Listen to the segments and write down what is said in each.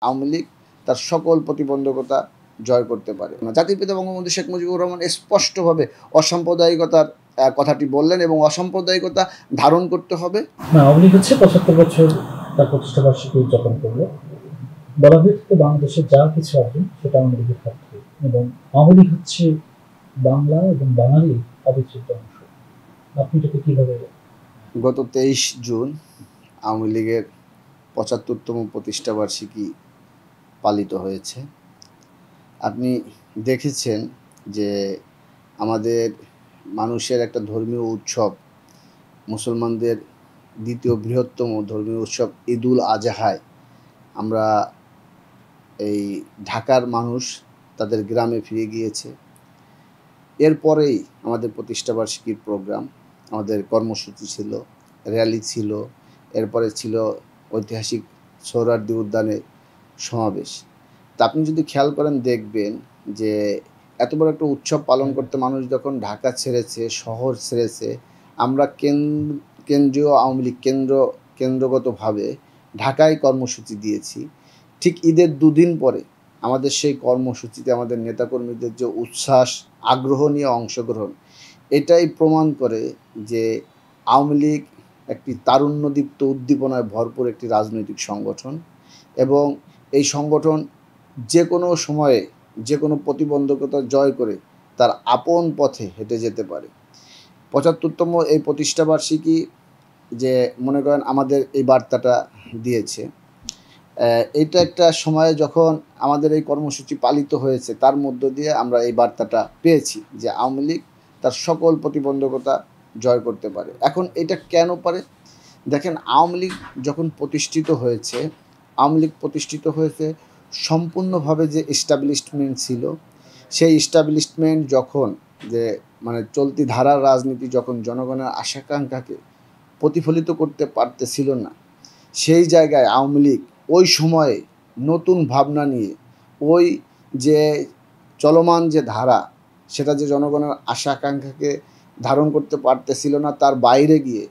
আওয়ামী লীগ তার সকল প্রতিবন্ধকতা জয় করতে পারে। জাতির পিতা বঙ্গবন্ধু শেখ মুজিবুর রহমান স্পষ্টভাবে অসাম্প্রদায়িকতার কথাটি বললেন এবং অসাম্প্রদায়িকতা ধারণ করতে হবে। আওয়ামী লীগ হচ্ছে ৭৫ বছর তার প্রতিষ্ঠা বার্ষিকী উদযাপন করলো। বলা হয়ে থাকে বাংলাদেশের যা কিছু আছে সেটা আওয়ামী লীগের পক্ষে, এবং আওয়ামী লীগ হচ্ছে বাংলা এবং বাঙালির অবিচ্ছেদ্য অংশ। আপনি এটাকে কিভাবে? গত ২৩ জুন আওয়ামী লীগের ৭৫তম প্রতিষ্ঠা বার্ষিকী পালিত হয়েছে। আপনি দেখেছেন যে আমাদের মানুষের একটা ধর্মীয় উৎসব, মুসলমানদের দ্বিতীয় বৃহত্তম ধর্মীয় উৎসব ঈদুল আজহায় আমরা এই ঢাকার মানুষ তাদের গ্রামে ফিরে গিয়েছে। এরপরেই আমাদের প্রতিষ্ঠাবার্ষিকীর প্রোগ্রাম, আমাদের কর্মসূচি ছিল, র্যালি ছিল, এরপরে ছিল ঐতিহাসিক সোহরাওয়ার্দী উদ্যানে সমাবেশ। তা আপনি যদি খেয়াল করেন দেখবেন যে এত বড় একটা উৎসব পালন করতে মানুষ যখন ঢাকা ছেড়েছে, শহর ছেড়েছে, আমরা কেন্দ্রীয় আওয়ামী লীগ কেন্দ্রগতভাবে ঢাকায় কর্মসূচি দিয়েছি। ঠিক ঈদের দুদিন পরে আমাদের সেই কর্মসূচিতে আমাদের নেতাকর্মীদের যে উচ্ছ্বাস, আগ্রহ নিয়ে অংশগ্রহণ, এটাই প্রমাণ করে যে আওয়ামী লীগ একটি তারুণ্যদীপ্ত উদ্দীপনায় ভরপুর একটি রাজনৈতিক সংগঠন এবং এই সংগঠন যে কোনো সময়ে যে কোনো প্রতিবন্ধকতা জয় করে তার আপন পথে হেঁটে যেতে পারে। ৭৫তম এই প্রতিষ্ঠাবার্ষিকী যে মনে করেন আমাদের এই বার্তাটা দিয়েছে, এইটা একটা সময়ে যখন আমাদের এই কর্মসূচি পালিত হয়েছে তার মধ্য দিয়ে আমরা এই বার্তাটা পেয়েছি যে আওয়ামী লীগ তার সকল প্রতিবন্ধকতা জয় করতে পারে। এখন এটা কেন পারে? দেখেন, আওয়ামী লীগ যখন প্রতিষ্ঠিত হয়েছে, আওয়ামী লীগ প্রতিষ্ঠিত হয়েছে সম্পূর্ণভাবে যে এস্টাবলিশমেন্ট ছিল, সেই এস্টাবলিশমেন্ট যখন যে মানে চলতি ধারার রাজনীতি যখন জনগণের আশাকাঙ্ক্ষাকে প্রতিফলিত করতে পারতেছিল না, সেই জায়গায় আওয়ামী লীগ ওই সময়ে নতুন ভাবনা নিয়ে ওই যে চলমান যে ধারা, সেটা যে জনগণের আশা আকাঙ্ক্ষাকে ধারণ করতে পারতেছিল না, তার বাইরে গিয়ে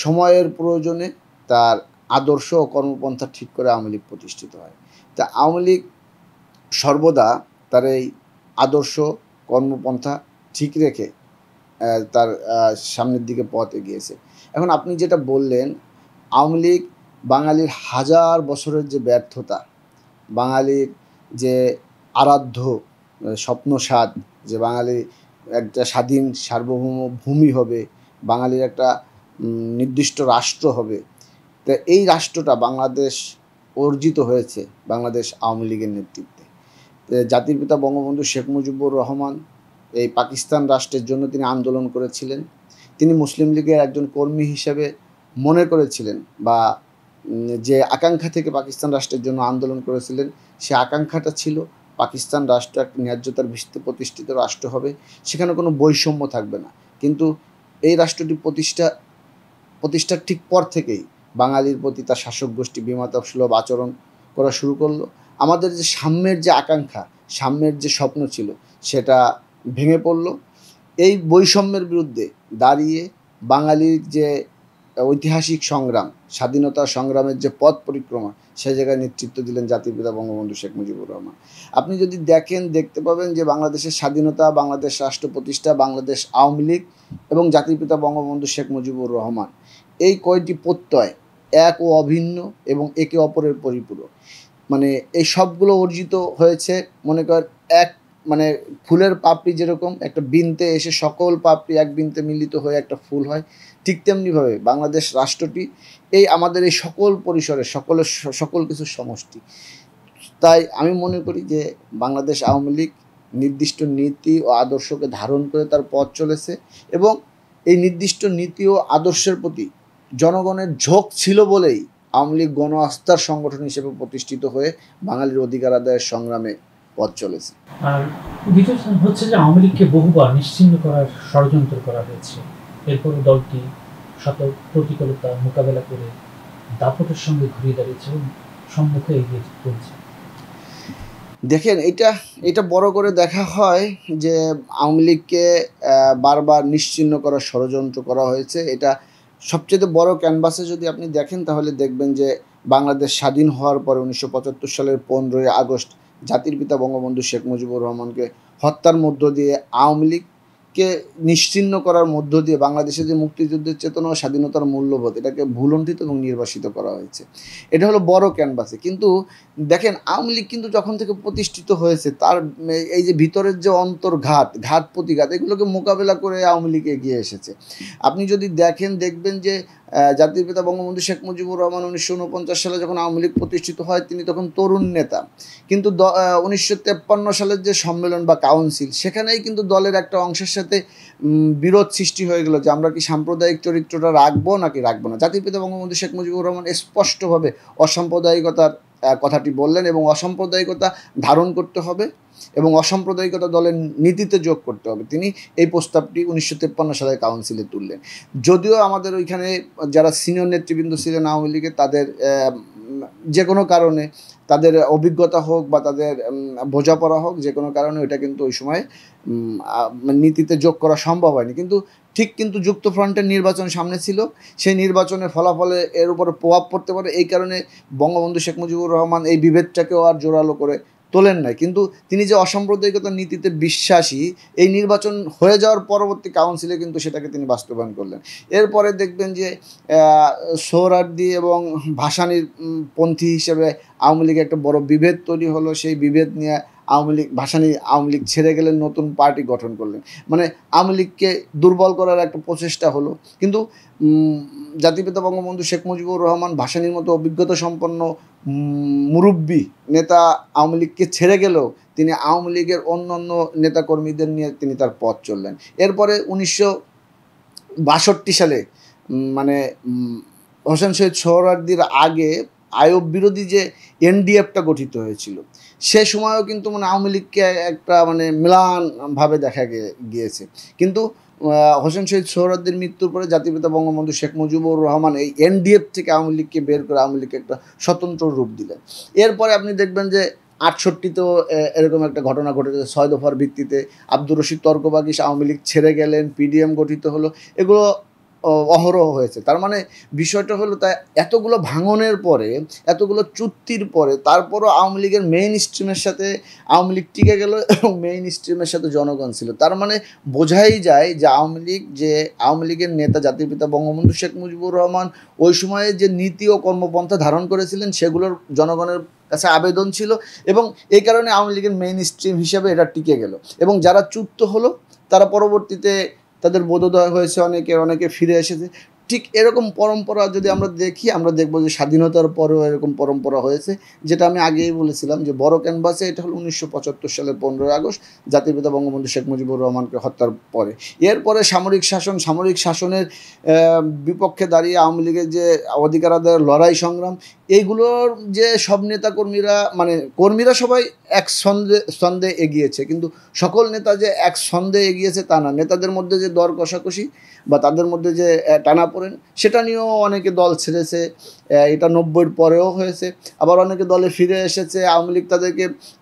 সময়ের প্রয়োজনে তার আদর্শ ও কর্মপন্থা ঠিক করে আওয়ামী লীগ প্রতিষ্ঠিত হয়। তা আওয়ামী লীগ সর্বদা তার এই আদর্শ কর্মপন্থা ঠিক রেখে তার সামনের দিকে পথ এগিয়েছে। এখন আপনি যেটা বললেন, আওয়ামী লীগ বাঙালির হাজার বছরের যে ব্যর্থতা, বাঙালির যে আরাধ্য স্বপ্নসাদ যে বাঙালি একটা স্বাধীন সার্বভৌম ভূমি হবে, বাঙালির একটা নির্দিষ্ট রাষ্ট্র হবে, তো এই রাষ্ট্রটা বাংলাদেশ অর্জিত হয়েছে বাংলাদেশ আওয়ামী লীগের নেতৃত্বে। জাতির পিতা বঙ্গবন্ধু শেখ মুজিবুর রহমান এই পাকিস্তান রাষ্ট্রের জন্য তিনি আন্দোলন করেছিলেন। তিনি মুসলিম লীগের একজন কর্মী হিসেবে মনে করেছিলেন বা যে আকাঙ্ক্ষা থেকে পাকিস্তান রাষ্ট্রের জন্য আন্দোলন করেছিলেন, সে আকাঙ্ক্ষাটা ছিল পাকিস্তান রাষ্ট্র একটা ন্যায্যতার ভিত্তিতে প্রতিষ্ঠিত রাষ্ট্র হবে, সেখানে কোনো বৈষম্য থাকবে না। কিন্তু এই রাষ্ট্রটি প্রতিষ্ঠার ঠিক পর থেকেই বাঙালির প্রতি তার শাসক গোষ্ঠী বিমাতাসুলভ আচরণ করা শুরু করলো। আমাদের যে সাম্যের যে আকাঙ্ক্ষা, সাম্যের যে স্বপ্ন ছিল, সেটা ভেঙে পড়ল। এই বৈষম্যের বিরুদ্ধে দাঁড়িয়ে বাঙালির যে ঐতিহাসিক সংগ্রাম, স্বাধীনতা সংগ্রামের যে পথ পরিক্রমা, সেই জায়গায় নেতৃত্ব দিলেন জাতির পিতা বঙ্গবন্ধু শেখ মুজিবুর রহমান। আপনি যদি দেখেন দেখতে পাবেন যে বাংলাদেশের স্বাধীনতা, বাংলাদেশ রাষ্ট্র প্রতিষ্ঠা, বাংলাদেশ আওয়ামী লীগ এবং জাতির পিতা বঙ্গবন্ধু শেখ মুজিবুর রহমান, এই কয়টি প্রত্যয় এক ও অভিন্ন এবং একে অপরের পরিপূরক। মানে এই সবগুলো অর্জিত হয়েছে মনে কর এক মানে ফুলের পাপড়ি যেরকম একটা বৃন্তে এসে সকল পাপড়ি এক বৃন্তে মিলিত হয়ে একটা ফুল হয়, ঠিক তেমনিভাবে বাংলাদেশ রাষ্ট্রটি এই আমাদের এই সকল পরিসরে সকল কিছুর সমষ্টি। তাই আমি মনে করি যে বাংলাদেশ আওয়ামী লীগ নির্দিষ্ট নীতি ও আদর্শকে ধারণ করে তার পথ চলেছে এবং এই নির্দিষ্ট নীতি ও আদর্শের প্রতি জনগণের ঝোঁক ছিল বলেই আওয়ামী লীগ গণ আস্থার সংগঠন হিসেবে প্রতিষ্ঠিত হয়ে বাঙালির অধিকার আদায়ের সংগ্রামে পথ চলেছে। আর দ্বিতীয় হচ্ছে যে আওয়ামী লীগকে বহুবার নিশ্চিহ্ন করার ষড়যন্ত্র করা হয়েছে, এরপর দলটি শত প্রতিকূলতা মোকাবেলা করে দাপটের সঙ্গে ঘুরিয়ে দাঁড়িয়েছে এবং সম্মুখে এগিয়ে চলছে। দেখেন, এটা বড় করে দেখা হয় যে আওয়ামী লীগকে বারবার নিশ্চিহ্ন করার ষড়যন্ত্র করা হয়েছে। এটা সবচেয়ে বড় ক্যানভাসে যদি আপনি দেখেন তাহলে দেখবেন যে বাংলাদেশ স্বাধীন হওয়ার পরে 1975 সালের 15ই আগস্ট জাতির পিতা বঙ্গবন্ধু শেখ মুজিবুর রহমানকে হত্যার মধ্য দিয়ে আওয়ামী লীগকে নিশ্চিহ্ন করার মধ্য দিয়ে বাংলাদেশে যে মুক্তিযুদ্ধের চেতনা ও স্বাধীনতার মূল্যবোধ এটাকে ভুলণ্ঠিত এবং নির্বাসিত করা হয়েছে। এটা হলো বড় ক্যানভাসে। কিন্তু দেখেন আওয়ামী লীগ কিন্তু যখন থেকে প্রতিষ্ঠিত হয়েছে তার এই যে ভিতরের যে অন্তর্ঘাত ঘাত প্রতিঘাত এগুলোকে মোকাবেলা করে আওয়ামী লীগ এগিয়ে এসেছে। আপনি যদি দেখবেন যে জাতির পিতা বঙ্গবন্ধু শেখ মুজিবুর রহমান 1949 সালে যখন আওয়ামী লীগ প্রতিষ্ঠিত হয় তিনি তখন তরুণ নেতা, কিন্তু 1953 সালের যে সম্মেলন বা কাউন্সিল সেখানেই কিন্তু দলের একটা অংশের সাথে বিরোধ সৃষ্টি হয়ে গেল যে আমরা কি সাম্প্রদায়িক চরিত্রটা রাখবো নাকি রাখবো না। জাতির পিতা বঙ্গবন্ধু শেখ মুজিবুর রহমান স্পষ্টভাবে অসাম্প্রদায়িকতার কথাটি বললেন এবং অসাম্প্রদায়িকতা ধারণ করতে হবে এবং অসাম্প্রদায়িকতা দলের নীতিতে যোগ করতে হবে। তিনি এই প্রস্তাবটি 1953 সালের কাউন্সিলে তুললেন। যদিও আমাদের ওইখানে যারা সিনিয়র নেতৃবৃন্দ ছিলেন আওয়ামী লীগের তাদের যে কোনো কারণে তাদের অভিজ্ঞতা হোক বা তাদের বোঝাপড়া হোক যে কোনো কারণে ওইটা কিন্তু ওই সময় নীতিতে যোগ করা সম্ভব হয়নি। কিন্তু যুক্তফ্রন্টের নির্বাচন সামনে ছিল, সেই নির্বাচনের ফলাফলে এর উপরে প্রভাব পড়তে পারে এই কারণে বঙ্গবন্ধু শেখ মুজিবুর রহমান এই বিভেদটাকেও আর জোরালো করে তোলেন নাই। কিন্তু তিনি যে অসাম্প্রদায়িকতার নীতিতে বিশ্বাসী এই নির্বাচন হয়ে যাওয়ার পরবর্তী কাউন্সিলে কিন্তু সেটাকে তিনি বাস্তবায়ন করলেন। এরপরে দেখবেন যে সোহরাওয়ার্দী এবং ভাসানীর পন্থী হিসেবে আওয়ামী লীগে একটা বড় বিভেদ তৈরি হলো। সেই বিভেদ নিয়ে ভাসানী আওয়ামী লীগ ছেড়ে গেলেন, নতুন পার্টি গঠন করলেন। মানে আওয়ামী লীগকে দুর্বল করার একটা প্রচেষ্টা হলো। কিন্তু জাতিপিতা বঙ্গবন্ধু শেখ মুজিবুর রহমান ভাসানীর মতো অভিজ্ঞতা সম্পন্ন মুরব্বী নেতা আওয়ামী লীগকে ছেড়ে গেলেও তিনি আওয়ামী লীগের অন্যান্য নেতাকর্মীদের নিয়ে তিনি তার পথ চললেন। এরপরে 1962 সালে মানে হোসেন শহীদ সোহরাওয়ার্দীর আগে আইয়ুব বিরোধী যে এনডিএফটা গঠিত হয়েছিল সে সময়ও কিন্তু আওয়ামী লীগকে একটা ম্লানভাবে দেখা গিয়েছে। কিন্তু হোসেন শহীদ সোহরাওয়ার্দীর মৃত্যুর পরে জাতিপিতা বঙ্গবন্ধু শেখ মুজিবুর রহমান এই এনডিএফ থেকে আওয়ামী লীগকে বের করে আওয়ামী লীগকে একটা স্বতন্ত্র রূপ দিলেন। এরপরে আপনি দেখবেন যে 68তেও এরকম একটা ঘটনা ঘটেছে। 6 দফার ভিত্তিতে আব্দুর রশিদ তর্কবাগীশ আওয়ামী লীগ ছেড়ে গেলেন, পিডিএম গঠিত হলো, এগুলো অহরহ হয়েছে। তার মানে বিষয়টা হলো তাই এতগুলো ভাঙনের পরে এতগুলো চুক্তির পরে তারপরও আওয়ামী লীগের মেইন স্ট্রিমের সাথে আওয়ামী লীগ টিকে গেল এবং মেইন স্ট্রিমের সাথে জনগণ ছিল। তার মানে বোঝাই যায় যে আওয়ামী লীগের নেতা জাতির পিতা বঙ্গবন্ধু শেখ মুজিবুর রহমান ওই সময়ে যে নীতি ও কর্মপন্থা ধারণ করেছিলেন সেগুলোর জনগণের কাছে আবেদন ছিল এবং এই কারণে আওয়ামী লীগের মেইন স্ট্রিম হিসেবে এটা টিকে গেল। এবং যারা চ্যুত হলো তারা পরবর্তীতে তাদের বোধোদয় হয়েছে, অনেকে ফিরে এসেছে। ঠিক এরকম পরম্পরা যদি আমরা দেখি আমরা দেখব যে স্বাধীনতার পরেও এরকম পরম্পরা হয়েছে, যেটা আমি আগেই বলেছিলাম যে বড় ক্যানভাসে এটা হলো 1975 সালের 15ই আগস্ট জাতির পিতা বঙ্গবন্ধু শেখ মুজিবুর রহমানকে হত্যার পরে। এরপরে সামরিক শাসনের বিপক্ষে দাঁড়িয়ে আওয়ামী লীগের যে অধিকার আদায়ের লড়াই সংগ্রাম এইগুলোর যে সব কর্মীরা সবাই এক ছন্দে এগিয়েছে, কিন্তু সকল নেতা যে এক ছন্দে এগিয়েছে তা না। নেতাদের মধ্যে যে দর কষাকষি বা তাদের মধ্যে যে টানাপোড়েন সেটা নিয়েও অনেকে দল ছেড়েছে। এটা 90-এর পরেও হয়েছে। আবার অনেকে দলে ফিরে এসেছে। আওয়ামী লীগ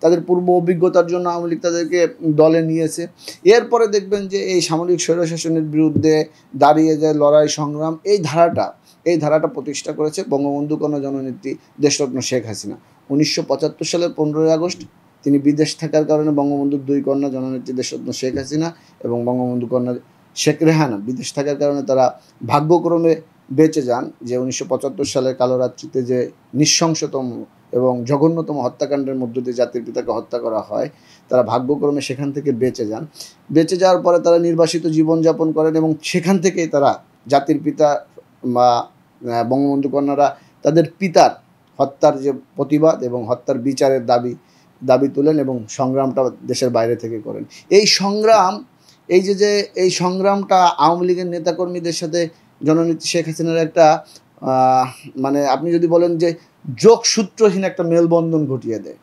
তাদের পূর্ব অভিজ্ঞতার জন্য আওয়ামী লীগ তাদেরকে দলে নিয়েছে। এরপরে দেখবেন যে এই সামরিক স্বৈরশাসনের বিরুদ্ধে দাঁড়িয়ে যে লড়াই সংগ্রাম এই ধারাটা প্রতিষ্ঠা করেছে বঙ্গবন্ধু কন্যা জননেত্রী দেশরত্ন শেখ হাসিনা। 1975 সালের 15ই আগস্ট তিনি বিদেশ থাকার কারণে বঙ্গবন্ধুর 2 কন্যা জননেত্রী দেশরত্ন শেখ হাসিনা এবং বঙ্গবন্ধু কন্যা শেখ রেহানা বিদেশ থাকার কারণে তারা ভাগ্যক্রমে বেঁচে যান। যে 1975 সালের কালো রাত্রিতে যে নৃশংসতম এবং জঘন্যতম হত্যাকাণ্ডের মধ্য দিয়ে জাতির পিতাকে হত্যা করা হয়, তারা ভাগ্যক্রমে সেখান থেকে বেঁচে যান। বেঁচে যাওয়ার পরে তারা নির্বাসিত জীবনযাপন করেন এবং সেখান থেকেই তারা জাতির পিতা বা বঙ্গবন্ধু কন্যারা তাদের পিতার হত্যার যে প্রতিবাদ এবং হত্যার বিচারের দাবি তোলেন এবং সংগ্রামটা দেশের বাইরে থেকে করেন। এই সংগ্রামটা আওয়ামী লীগের নেতাকর্মীদের সাথে জননেত্রী শেখ হাসিনার একটা আপনি যদি বলেন যে যোগসূত্রহীন একটা মেলবন্ধন ঘটিয়ে দেয়।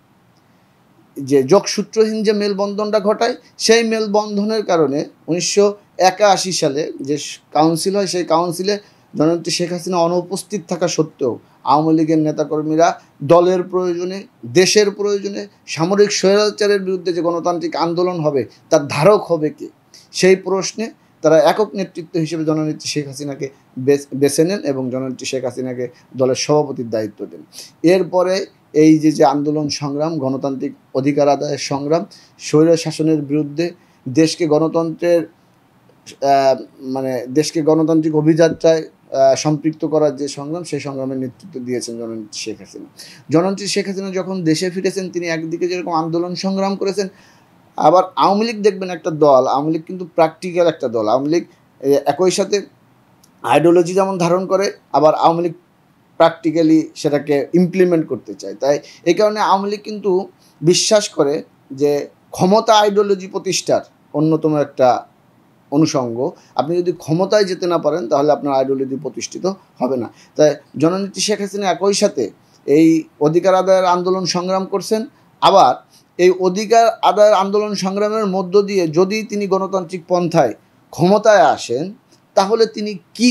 যে যোগসূত্রহীন যে মেলবন্ধনটা ঘটায় সেই মেলবন্ধনের কারণে 1981 সালে যে কাউন্সিল হয় সেই কাউন্সিলে জননেত্রী শেখ হাসিনা অনুপস্থিত থাকা সত্ত্বেও আওয়ামী লীগের নেতাকর্মীরা দলের প্রয়োজনে, দেশের প্রয়োজনে সামরিক স্বৈরাচারের বিরুদ্ধে যে গণতান্ত্রিক আন্দোলন হবে তার ধারক হবে কে সেই প্রশ্নে তারা একক নেতৃত্ব হিসেবে জননেত্রী শেখ হাসিনাকে বেছে নেন এবং জননেত্রী শেখ হাসিনাকে দলের সভাপতির দায়িত্ব দেন। এরপরে এই যে আন্দোলন সংগ্রাম, গণতান্ত্রিক অধিকার আদায়ের সংগ্রাম, স্বৈর শাসনের বিরুদ্ধে দেশকে গণতন্ত্রের দেশকে গণতান্ত্রিক অভিযাত্রায় সম্পৃক্ত করার যে সংগ্রাম, সেই সংগ্রামের নেতৃত্ব দিয়েছেন জননেত্রী শেখ হাসিনা। জননেত্রী শেখ হাসিনা যখন দেশে ফিরেছেন, তিনি একদিকে যেরকম আন্দোলন সংগ্রাম করেছেন, আবার আওয়ামী লীগ দেখবেন একটা দল, আওয়ামী লীগ কিন্তু প্র্যাকটিক্যাল একটা দল। আওয়ামী লীগ একই সাথে আইডিওলজি যেমন ধারণ করে, আবার আওয়ামী লীগ প্র্যাকটিক্যালি সেটাকে ইমপ্লিমেন্ট করতে চায়। তাই এই কারণে আওয়ামী লীগ কিন্তু বিশ্বাস করে যে ক্ষমতা আইডিওলজি প্রতিষ্ঠার অন্যতম একটা অনুষঙ্গ। আপনি যদি ক্ষমতায় যেতে না পারেন, তাহলে আপনার আইডিওলজি প্রতিষ্ঠিত হবে না। তাই জননেত্রী শেখ হাসিনা একই সাথে এই অধিকার আদায়ের আন্দোলন সংগ্রাম করছেন, আবার এই অধিকার আদায়ের আন্দোলন সংগ্রামের মধ্য দিয়ে যদি তিনি গণতান্ত্রিক পন্থায় ক্ষমতায় আসেন, তাহলে তিনি কি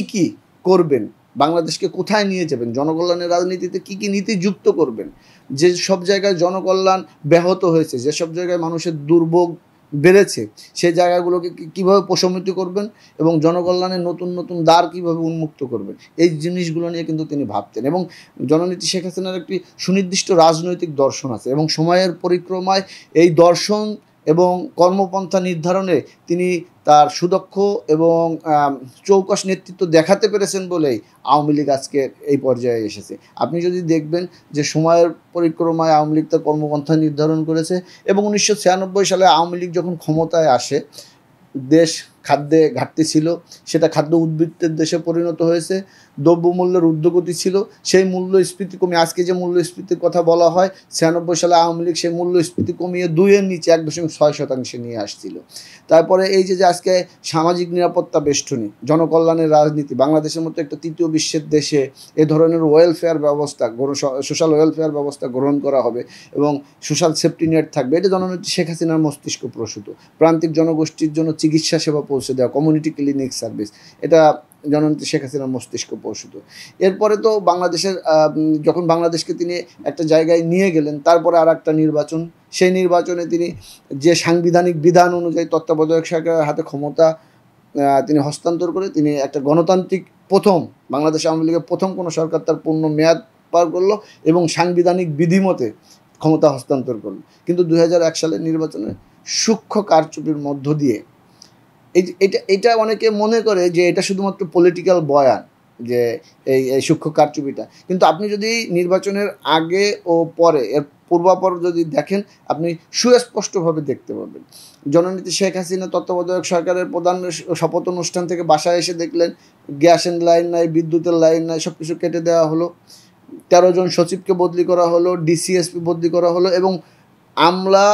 করবেন, বাংলাদেশকে কোথায় নিয়ে যাবেন, জনকল্যাণের রাজনীতিতে কি নীতি যুক্ত করবেন, যে সব জায়গায় জনকল্যাণ ব্যাহত হয়েছে, যেসব জায়গায় মানুষের দুর্ভোগ বেড়েছে, সেই জায়গাগুলোকে কীভাবে প্রশমিত করবেন এবং জনকল্যাণের নতুন নতুন দ্বার কীভাবে উন্মুক্ত করবেন, এই জিনিসগুলো নিয়ে কিন্তু তিনি ভাবতেন। এবং জননেত্রী শেখ হাসিনার একটি সুনির্দিষ্ট রাজনৈতিক দর্শন আছে এবং সময়ের পরিক্রমায় এই দর্শন এবং কর্মপন্থা নির্ধারণে তিনি তার সুদক্ষ এবং চৌকস নেতৃত্ব দেখাতে পেরেছেন বলেই আওয়ামী লীগ আজকে এই পর্যায়ে এসেছে। আপনি যদি দেখবেন যে সময়ের পরিক্রমায় আওয়ামী লীগ তার কর্মপন্থা নির্ধারণ করেছে এবং 1996 সালে আওয়ামী লীগ যখন ক্ষমতায় আসে, দেশ খাদ্যে ঘাটতি ছিল, সেটা খাদ্য উদ্বৃত্তের দেশে পরিণত হয়েছে। দ্রব্যমূল্যের ঊর্ধ্বগতি ছিল, সেই মূল্যস্ফীতি কমিয়ে, আজকে যে মূল্যস্ফীতির কথা বলা হয়, 96 সালে আওয়ামী লীগ সেই মূল্যস্ফীতি কমিয়ে 2-এর নিচে 1.6% নিয়ে আসছিল। তারপরে এই যে আজকে সামাজিক নিরাপত্তা বেষ্টনী, জনকল্যাণের রাজনীতি, বাংলাদেশের মতো একটা তৃতীয় বিশ্বের দেশে এ ধরনের ওয়েলফেয়ার ব্যবস্থা, সোশ্যাল ওয়েলফেয়ার ব্যবস্থা গ্রহণ করা হবে এবং সোশ্যাল সেফটি নেট থাকবে, এটা জননেত্রী শেখ হাসিনার মস্তিষ্ক প্রসূত। প্রান্তিক জনগোষ্ঠীর জন্য চিকিৎসা সেবা পৌঁছে দেওয়া, কমিউনিটি ক্লিনিক সার্ভিস, এটা জননেত্রী শেখ হাসিনার মস্তিষ্ক প্রসূত। এরপরে তো বাংলাদেশের যখন বাংলাদেশকে তিনি একটা জায়গায় নিয়ে গেলেন, তারপরে আর একটা নির্বাচন, সেই নির্বাচনে তিনি যে সাংবিধানিক বিধান অনুযায়ী তত্ত্বাবধায়ক সরকারের হাতে ক্ষমতা তিনি হস্তান্তর করে তিনি একটা গণতান্ত্রিক প্রথম, বাংলাদেশ আওয়ামী লীগের প্রথম কোনো সরকার তার পূর্ণ মেয়াদ পার করলো এবং সাংবিধানিক বিধিমতে ক্ষমতা হস্তান্তর করলো। কিন্তু 2001 সালের নির্বাচনে সূক্ষ্ম কারচুপির মধ্য দিয়ে এটা অনেকে মনে করে যে এটা শুধুমাত্র পলিটিক্যাল বয়ান, যে এই সূক্ষ্ম কারচুপিটা, কিন্তু আপনি যদি নির্বাচনের আগে ও পরে এর পূর্বাপর যদি দেখেন, আপনি সুস্পষ্টভাবে দেখতে পাবেন। জননেত্রী শেখ হাসিনা তত্ত্বাবধায়ক সরকারের প্রধান শপথ অনুষ্ঠান থেকে বাসায় এসে দেখলেন গ্যাসের লাইন নাই, বিদ্যুতের লাইন নাই, সব কিছু কেটে দেওয়া হলো, 13 জন সচিবকে বদলি করা হলো, ডিসিএসপি বদলি করা হলো এবং আমলা,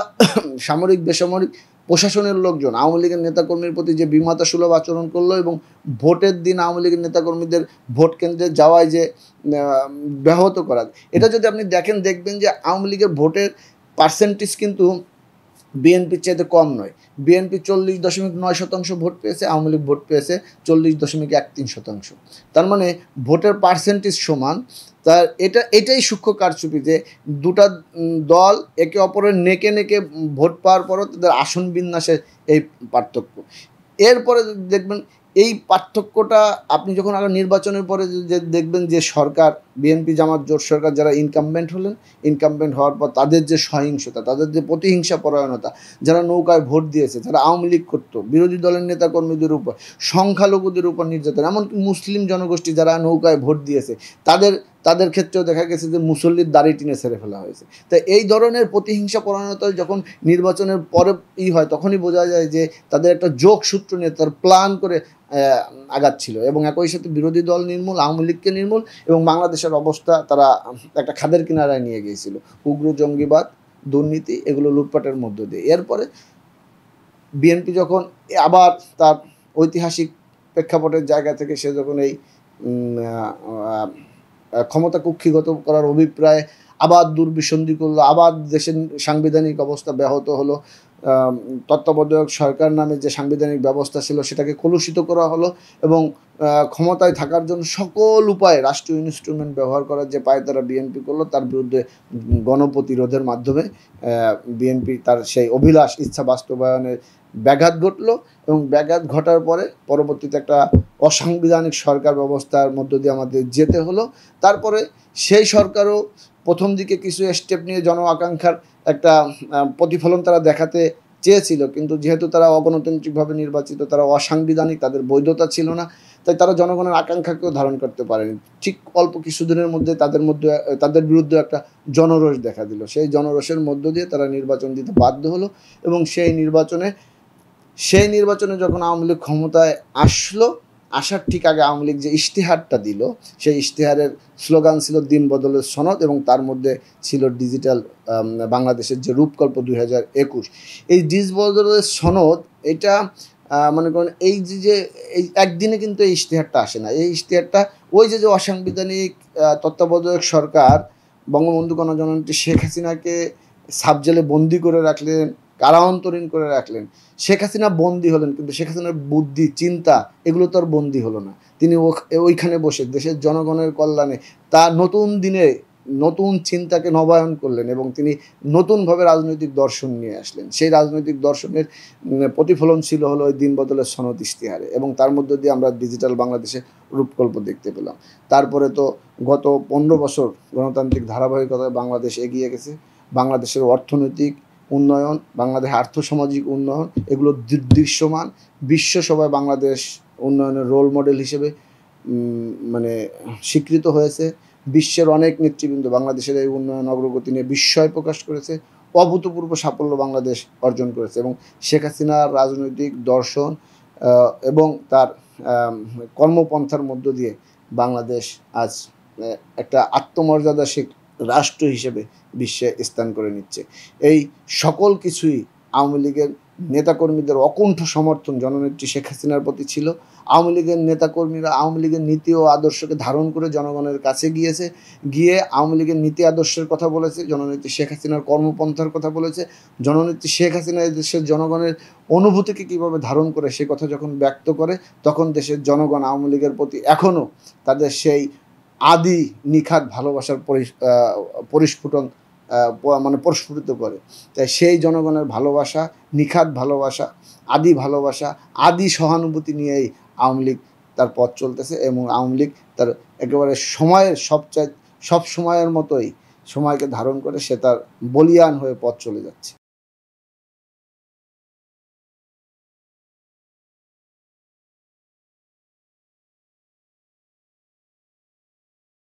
সামরিক বেসামরিক প্রশাসনের লোকজন আওয়ামী লীগের নেতাকর্মীর প্রতি যে বিমাতা সুলভ আচরণ করলো এবং ভোটের দিন আওয়ামী লীগের নেতাকর্মীদের ভোট কেন্দ্রে যাওয়ায় যে ব্যাহত করা, এটা যদি আপনি দেখবেন যে আওয়ামী লীগের ভোটের পার্সেন্টেজ কিন্তু বিএনপির চাইতে কম নয়। বিএনপি 40.9% ভোট পেয়েছে, আওয়ামী লীগ ভোট পেয়েছে 40.13%। তার মানে ভোটের পার্সেন্টেজ সমান। তার এটাই সূক্ষ্ম কারচুপি যে দুটা দল একে অপরের নেকে ভোট পাওয়ার পরও তাদের আসন বিন্যাসের এই পার্থক্য। এরপরে দেখবেন এই পার্থক্যটা আপনি যখন আগে নির্বাচনের পরে যে দেখবেন যে সরকার, বিএনপি জামাত জোট সরকার যারা ইনকামবেন্ট হলেন, ইনকামবেন্ট হওয়ার পর তাদের যে সহিংসতা, তাদের যে প্রতিহিংসা পরায়ণতা, যারা নৌকায় ভোট দিয়েছে, যারা আওয়ামী লীগ করতো, বিরোধী দলের নেতাকর্মীদের উপর, সংখ্যালঘুদের উপর নির্যাতন, এমনকি মুসলিম জনগোষ্ঠী যারা নৌকায় ভোট দিয়েছে তাদের ক্ষেত্রেও দেখা গেছে যে মুসল্লির দাড়ি টিনে ছেড়ে ফেলা হয়েছে। তাই এই ধরনের প্রতিহিংসা পরায়ণতা যখন নির্বাচনের পরে হয়, তখনই বোঝা যায় যে তাদের একটা যোগসূত্র নিয়ে তার প্ল্যান করে আগাচ্ছিল এবং একই সাথে বিরোধী দল নির্মূল, আওয়ামী লীগকে নির্মূল এবং বাংলাদেশের অবস্থা তারা একটা খাদের কিনারায় নিয়ে গিয়েছিল, উগ্র জঙ্গিবাদ, দুর্নীতি, এগুলো লুটপাটের মধ্য দিয়ে। এরপরে বিএনপি যখন আবার তার ঐতিহাসিক প্রেক্ষাপটের জায়গা থেকে সে যখন এই ক্ষমতা কুক্ষিগত করার অভিপ্রায় আবার দুর্বিসন্ধি করলো, আবার দেশের সাংবিধানিক অবস্থা ব্যাহত হলো, তত্ত্বাবধায়ক সরকার নামে যে সাংবিধানিক ব্যবস্থা ছিল সেটাকে কলুষিত করা হলো এবং ক্ষমতায় থাকার জন্য সকল উপায়ে রাষ্ট্রীয় ইনস্ট্রুমেন্ট ব্যবহার করার যে পায় তারা বিএনপি করলো, তার বিরুদ্ধে গণপ্রতিরোধের মাধ্যমে বিএনপি তার সেই অভিলাষ ইচ্ছা বাস্তবায়নের ব্যাঘাত ঘটলো এবং ব্যাঘাত ঘটার পরে পরবর্তীতে একটা অসাংবিধানিক সরকার ব্যবস্থার মধ্য দিয়ে আমাদের যেতে হলো। তারপরে সেই সরকারও প্রথম দিকে কিছু স্টেপ নিয়ে জন আকাঙ্ক্ষার একটা প্রতিফলন তারা দেখাতে চেয়েছিল, কিন্তু যেহেতু তারা অগণতান্ত্রিকভাবে নির্বাচিত, তারা অসাংবিধানিক, তাদের বৈধতা ছিল না, তাই তারা জনগণের আকাঙ্ক্ষাকেও ধারণ করতে পারেনি। ঠিক অল্প কিছুদিনের মধ্যে তাদের বিরুদ্ধে একটা জনরোষ দেখা দিল। সেই জনরোষের মধ্য দিয়ে তারা নির্বাচন দিতে বাধ্য হলো এবং সেই নির্বাচনে যখন আওয়ামী লীগ ক্ষমতায় আসার ঠিক আগে আওয়ামী লীগ যে ইশতেহারটা দিল, সেই ইশতেহারের স্লোগান ছিল দিন বদলের সনদ, এবং তার মধ্যে ছিল ডিজিটাল বাংলাদেশের যে রূপকল্প 2021। এই দিন বদলের সনদ এটা মনে করেন এই একদিনে কিন্তু এই ইশতেহারটা আসে না। এই ইশতেহারটা ওই যে অসাংবিধানিক তত্ত্বাবধায়ক সরকার বঙ্গবন্ধু গণজননেত্রী শেখ হাসিনাকে সাবজেলে বন্দি করে রাখলেন, কারান্তরীণ করে রাখলেন। শেখ হাসিনা বন্দী হলেন, কিন্তু শেখ হাসিনার বুদ্ধি, চিন্তা এগুলো তো আর বন্দী হলো না। তিনি ওইখানে বসে দেশের জনগণের কল্যাণে তার নতুন দিনে নতুন চিন্তাকে নবায়ন করলেন এবং তিনি নতুনভাবে রাজনৈতিক দর্শন নিয়ে আসলেন। সেই রাজনৈতিক দর্শনের প্রতিফলন ছিল হলো ওই দিন বদলের সনদ ইশতেহারে, এবং তার মধ্য দিয়ে আমরা ডিজিটাল বাংলাদেশের রূপকল্প দেখতে পেলাম। তারপরে তো গত 15 বছর গণতান্ত্রিক ধারাবাহিকতায় বাংলাদেশ এগিয়ে গেছে। বাংলাদেশের অর্থনৈতিক উন্নয়ন, বাংলাদেশের আর্থসামাজিক উন্নয়ন এগুলো দৃশ্যমান। বিশ্বসভায় বাংলাদেশ উন্নয়নের রোল মডেল হিসেবে মানে স্বীকৃত হয়েছে। বিশ্বের অনেক নেতৃবৃন্দ বাংলাদেশের এই উন্নয়ন অগ্রগতি নিয়ে বিস্ময় প্রকাশ করেছে। অভূতপূর্ব সাফল্য বাংলাদেশ অর্জন করেছে, এবং শেখ হাসিনার রাজনৈতিক দর্শন এবং তার কর্মপন্থার মধ্য দিয়ে বাংলাদেশ আজ একটা আত্মমর্যাদাশীল রাষ্ট্র হিসেবে বিশ্বে স্থান করে নিচ্ছে। এই সকল কিছুই আওয়ামী লীগের নেতাকর্মীদের অকুণ্ঠ সমর্থন জননেত্রী শেখ হাসিনার প্রতি ছিল। আওয়ামী লীগের নেতাকর্মীরা আওয়ামী লীগের নীতি ও আদর্শকে ধারণ করে জনগণের কাছে গিয়ে আওয়ামী লীগের নীতি আদর্শের কথা বলেছে, জননেত্রী শেখ হাসিনার কর্মপন্থার কথা বলেছে। জননেত্রী শেখ হাসিনা দেশের জনগণের অনুভূতিকে কীভাবে ধারণ করে সে কথা যখন ব্যক্ত করে, তখন দেশের জনগণ আওয়ামী লীগের প্রতি এখনও তাদের সেই আদি নিখাত ভালোবাসার পরিস্ফুটন প্রস্ফুটিত করে। তাই সেই জনগণের ভালোবাসা, নিখাত ভালোবাসা, আদি সহানুভূতি নিয়েই আওয়ামী লীগ তার পথ চলতেছে, এবং আওয়ামী লীগ তার একেবারে সব সময়ের মতোই সময়কে ধারণ করে সে তার বলীয়ান হয়ে পথ চলে যাচ্ছে।